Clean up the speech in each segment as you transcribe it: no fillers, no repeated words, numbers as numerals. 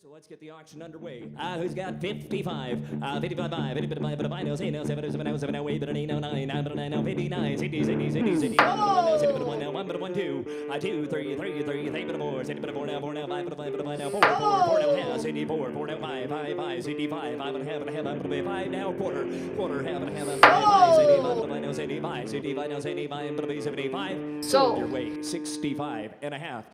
So let's get the auction underway. Who's got 55? 55, 55, but I know, say no, 7, 7, 7, 8, but I know 9, 9, but I know 59, 60, 60, 60, 60, 1 now, 1, but 1, 2, 2, 3, 3, 3, 3, but 4, 6, but 4 now, 4 now, 5, but 5, but 5 now, 4, 4 now, half, 64, 4 now, 5, 5, 5, 65, 5 and a half, 5 now, quarter, half and a half, 5, 75, but I know 75, 65 now, 75, but 75. So your way, 65 and a half.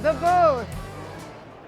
The booth.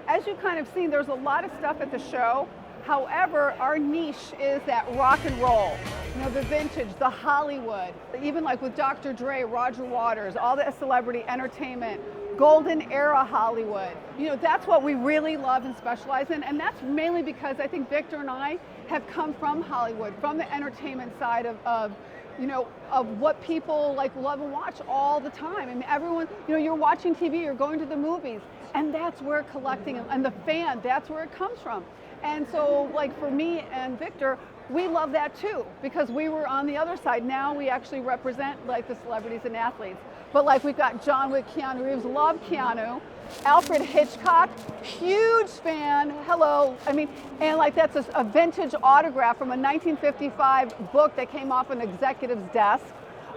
As you kind of seen, there's a lot of stuff at the show. However, our niche is that rock and roll, you know, the vintage, the Hollywood, even like with Dr. Dre, Roger Waters, all the celebrity entertainment, golden era Hollywood. You know, that's what we really love and specialize in, and that's mainly because I think Victor and I have come from Hollywood, from the entertainment side of you know, of what people like love and watch all the time. I mean, everyone, you know, you're watching TV, you're going to the movies, and that's where collecting and the fan, that's where it comes from. And so, like for me and Victor, we love that too, because we were on the other side. Now we actually represent like the celebrities and athletes. But like we've got John Wick, Keanu Reeves, love Keanu. Alfred Hitchcock, huge fan, hello. I mean, and like that's a vintage autograph from a 1955 book that came off an executive's desk.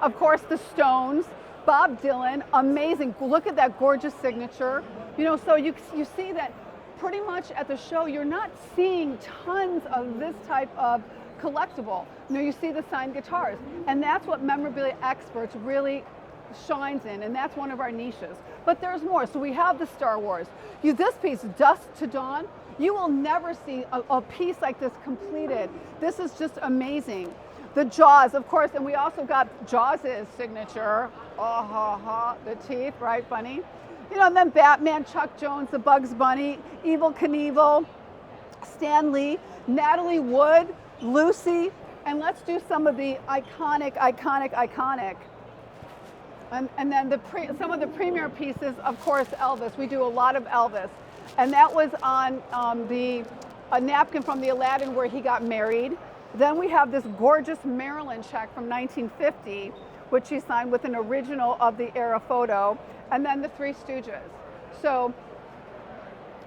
Of course, the Stones, Bob Dylan, amazing. Look at that gorgeous signature. You know, so you see that pretty much at the show, you're not seeing tons of this type of collectible. You know, you see the signed guitars, and that's what Memorabilia Experts really shines in, and that's one of our niches. But there's more. So we have the Star Wars. This piece, Dusk to Dawn, you will never see a piece like this completed. This is just amazing. The Jaws, of course, and we also got Jaws' signature. The teeth, right? Funny. You know, and then Batman, Chuck Jones, the Bugs Bunny, Evel Knievel, Stan Lee, Natalie Wood, Lucy, and let's do some of the iconic. And then some of the premier pieces, of course, Elvis. We do a lot of Elvis. And that was on a napkin from the Aladdin where he got married. Then we have this gorgeous Maryland check from 1950, which he signed with an original of the era photo. And then the Three Stooges. So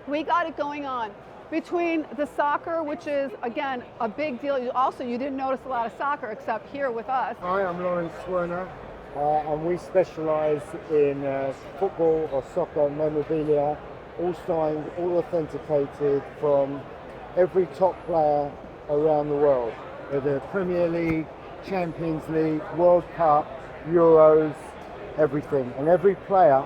we got it going on. Between the soccer, which is, again, a big deal. You didn't notice a lot of soccer except here with us. Hi, I'm Lawrence Werner. And we specialise in football or soccer memorabilia, all signed, all authenticated from every top player around the world. The Premier League, Champions League, World Cup, Euros, everything. And every player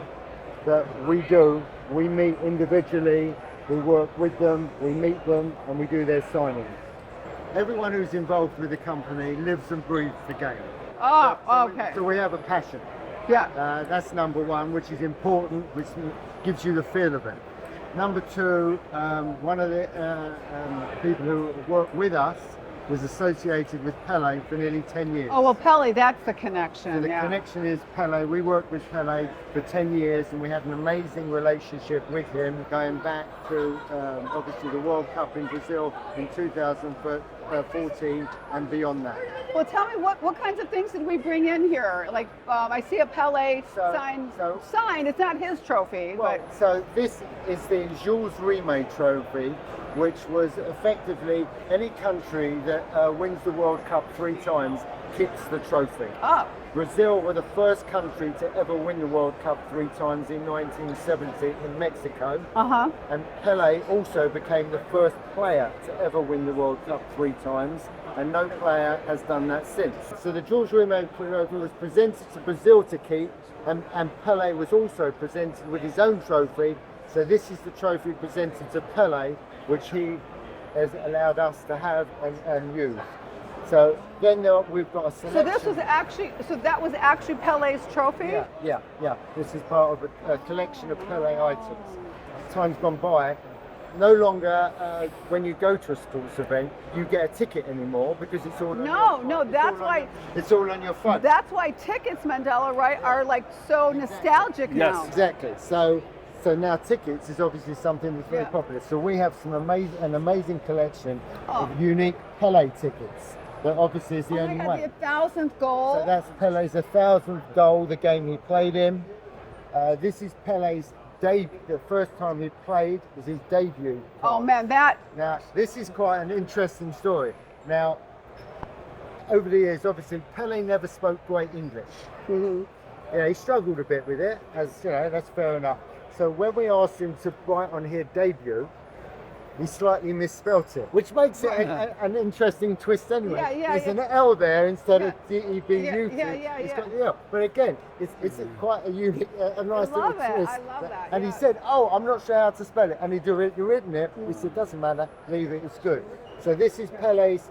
that we do, we meet individually, we work with them, we meet them, and we do their signings. Everyone who's involved with the company lives and breathes the game. Oh, okay. So we have a passion. Yeah. That's number one, which is important, which gives you the feel of it. Number two, one of the people who work with us was associated with Pele for nearly 10 years. Oh, well, Pele, that's the connection. So the connection is Pele. We worked with Pele for 10 years and we had an amazing relationship with him going back to obviously the World Cup in Brazil in 2014 and beyond that. Well, tell me, what kinds of things did we bring in here? Like, I see a Pele signed. It's not his trophy. Well, but. So this is the Jules Rimet trophy, which was effectively any country that wins the World Cup 3 times keeps the trophy. Oh. Brazil were the first country to ever win the World Cup 3 times in 1970 in Mexico. And Pele also became the first player to ever win the World Cup 3 times, and no player has done that since. So the Jules Rimet trophy was presented to Brazil to keep, and Pele was also presented with his own trophy. So this is the trophy presented to Pele, which he has allowed us to have and use. So then we've got a selection. So that was actually Pele's trophy? Yeah. This is part of a collection of Pele items. Time's gone by, no longer when you go to a sports event, you get a ticket anymore because it's all. It's all on your phone. That's why tickets, Mandela, right, are like so nostalgic now. Exactly. So now tickets is obviously something that's very popular. So we have an amazing collection of unique Pele tickets. That obviously is the only way. The 1,000th goal. So that's Pele's 1,000th goal, the game he played in. This is Pele's debut. The first time he played was his debut. Oh man, Now this is quite an interesting story. Now, over the years, obviously Pele never spoke great English. Mm-hmm. Yeah, he struggled a bit with it, as you know, that's fair enough. So when we asked him to write on here debut, he slightly misspelt it, which makes it an interesting twist anyway. There's an L there instead of D-E-B-U. It's got the L. But again, it's quite a unique, a nice little twist. I love that. And he said, oh, I'm not sure how to spell it. And he'd written it. He said, doesn't matter, leave it, it's good. So this is Pele's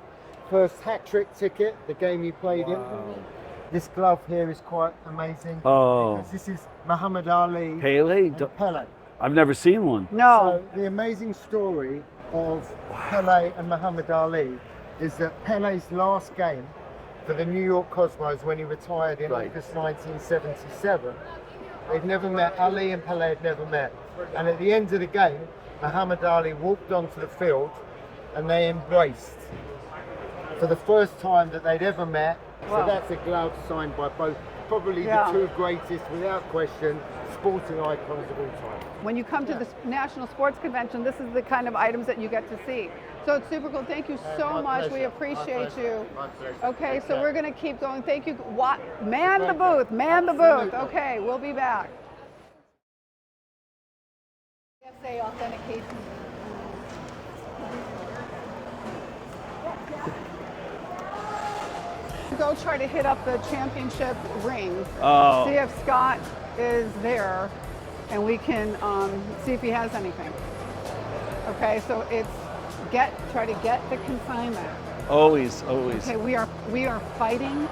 first hat-trick ticket, the game he played in. This glove here is quite amazing. Oh. Because this is Muhammad Ali Pele? and Pele. I've never seen one. No. So the amazing story of Pele and Muhammad Ali is that Pele's last game for the New York Cosmos when he retired in August 1977, they'd never met. Ali and Pele had never met. And at the end of the game, Muhammad Ali walked onto the field and they embraced for the first time that they'd ever met. So that's a glove signed by both, probably the two greatest, without question, sporting icons of all time. When you come to the National Sports Convention, this is the kind of items that you get to see. So it's super cool. Thank you so much. Pleasure. We appreciate you. My pleasure. Okay, so we're going to keep going. Thank you. Man the booth. Man the booth. Okay, we'll be back. PSA Authentication. Go try to hit up the championship ring. See if Scott is there, and we can see if he has anything. Okay, so it's try to get the consignment. Always. Okay, we are fighting,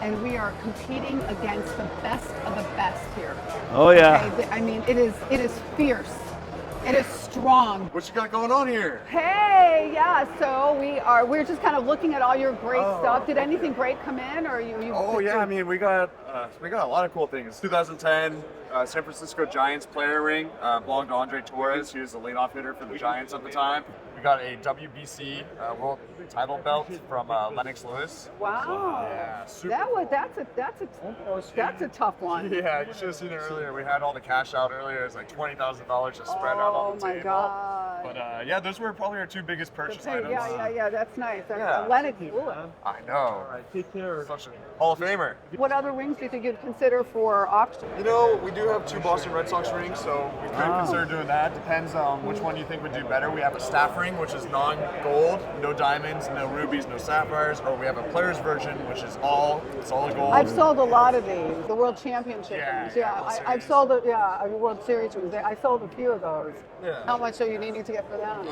and we are competing against the best of the best here. Oh yeah. Okay, I mean, it is fierce. It is strong. What you got going on here? Hey, yeah. So we're just kind of looking at all your great stuff. Did anything great come in, or you? Oh yeah, I mean we got a lot of cool things. 2010 San Francisco Giants player ring belonged to Andre Torres. He was the leadoff hitter for the Giants at the time. We got a WBC world title belt from Lennox Lewis. Wow. Yeah, super. That's a tough one. Yeah, you should have seen it earlier. We had all the cash out earlier. It was like $20,000 just spread out on the table. Oh my God. But yeah, those were probably our two biggest purchase items. Yeah. That's nice. Yeah. Lennox Lewis. I know. All right, take care. Such a Hall of Famer. What other rings do you think you'd consider for auction? You know, we do have two Boston Red Sox rings, so we could consider doing that. Depends on which one you think would do better. We have a staff ring, which is non-gold, no diamonds, no rubies, no sapphires, or we have a player's version, which is all solid gold. I've sold a lot of these, the World Championship rings. I've sold World Series rings. I sold a few of those. Yeah. How much are you needing to get for them?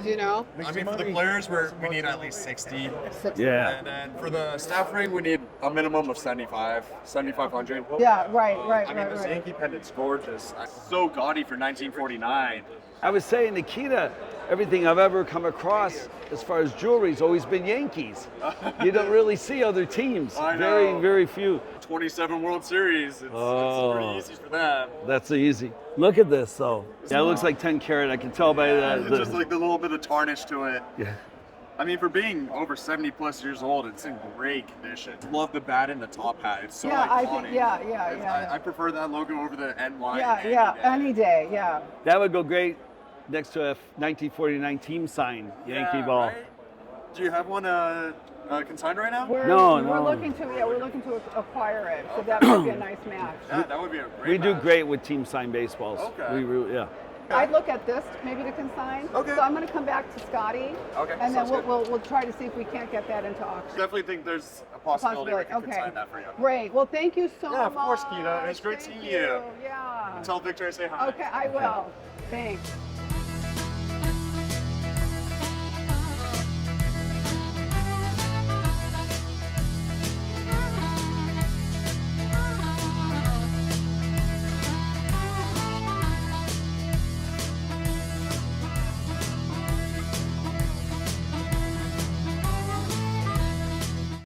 Do you know? I mean, for the players, we need at least 60. Yeah. And then for the staff ring, we need a minimum of 7,500. Yeah, right. I mean, this Yankee pendant's gorgeous. So gaudy for 1949. I was saying, Nikita, everything I've ever come across as far as jewelry's always been Yankees. You don't really see other teams. I know. Very, very few. 27 World Series. It's pretty easy for them. That's easy. Look at this, though. Yeah, it looks like 10 karat. I can tell by that. It's just like the little bit of tarnish to it. Yeah. I mean, for being over 70 plus years old, it's in great condition. Love the bat and the top hat. It's so iconic. I prefer that logo over the NY. Any day, yeah. That would go great next to a 1949 team sign Yankee ball. Right? Do you have one consigned right now? We're looking to acquire it, so that would be a nice match. Yeah, that would be a great We do match. great with team signed baseballs. Okay. We really, yeah. I'd look at this maybe to consign. Okay. So I'm going to come back to Scotty. Okay, And then sounds we'll try to see if we can't get that into auction. Definitely think there's a possibility we can Okay. consign that for you. Great. Well, thank you so much. Yeah, of course, Kieta. It's great seeing you. Yeah. Tell Victor I say hi. Okay, I will. Thanks.